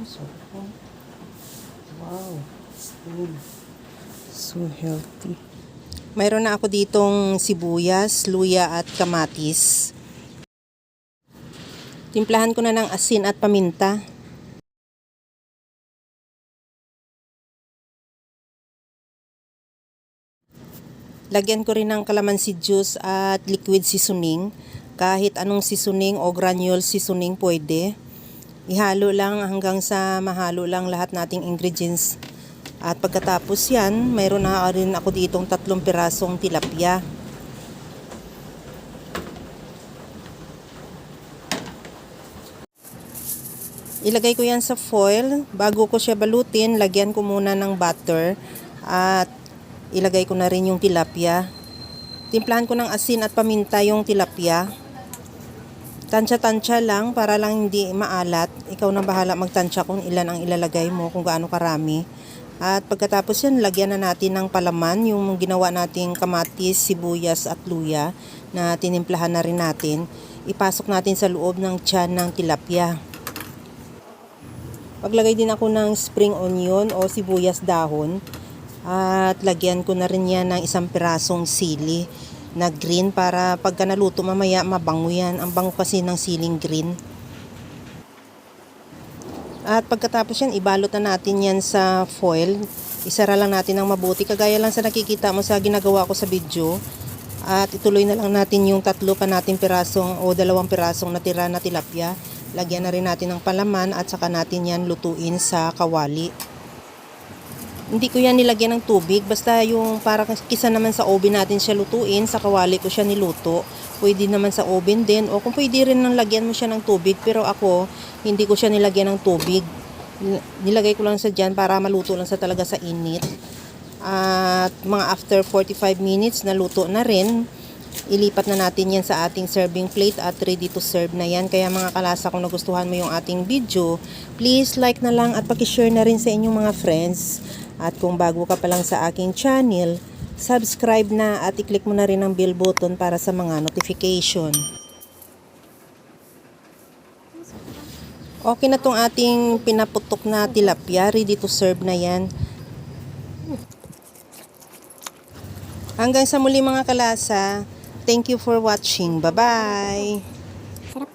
Sarap. Wow. So healthy. Mayroon na ako ditong sibuyas, luya at kamatis. Timplahan ko na ng asin at paminta. Lagyan ko rin ng calamansi juice at liquid seasoning. Kahit anong seasoning o granule seasoning pwede. Ihalo lang hanggang sa mahalo lang lahat nating ingredients. At pagkatapos yan, mayroon na rin ako ditong 3 pirasong tilapia. Ilagay ko yan sa foil. Bago ko siya balutin, lagyan ko muna ng butter. At ilagay ko na rin yung tilapia. Timplahan ko ng asin at paminta yung tilapia. Tansya-tansya lang para lang hindi maalat. Ikaw na bahala magtansya kung ilan ang ilalagay mo, kung gaano karami. At pagkatapos yan, lagyan na natin ng palaman, yung ginawa nating kamatis, sibuyas at luya na tinimplahan na rin natin. Ipasok natin sa loob ng tiyan ng tilapia. Paglagay din ako ng spring onion o sibuyas dahon. At lagyan ko na rin yan ng 1 pirasong sili na green para pagka naluto mamaya mabango yan. Ang bango kasi ng siling green. At pagkatapos yan, ibalot na natin yan sa foil. Isara lang natin ng mabuti. Kagaya lang sa nakikita mo sa ginagawa ko sa video. At ituloy na lang natin yung 3 pa natin pirasong o 2 pirasong natira na tilapia. Lagyan na rin natin ng palaman at saka natin yan lutuin sa kawali. Hindi ko yan nilagyan ng tubig, basta yung para kisa naman sa oven natin siya lutuin, sa kawali ko siya niluto. Pwede naman sa oven din, o kung pwede rin nang lagyan mo siya ng tubig, pero ako hindi ko siya nilagyan ng tubig. Nilagay ko lang sa dyan para maluto lang sa talaga sa init. At mga after 45 minutes naluto na rin. Ilipat na natin yan sa ating serving plate at ready to serve na yan. Kaya mga kalasa, kung nagustuhan mo yung ating video, please like na lang at pakishare na rin sa inyong mga friends. At kung bago ka pa lang sa aking channel, subscribe na at i-click mo na rin ang bell button para sa mga notification. Okay na tong ating pinaputok na tilapia. Ready to serve na yan. Hanggang sa muli mga kalasa. Thank you for watching. Bye-bye. Sarap.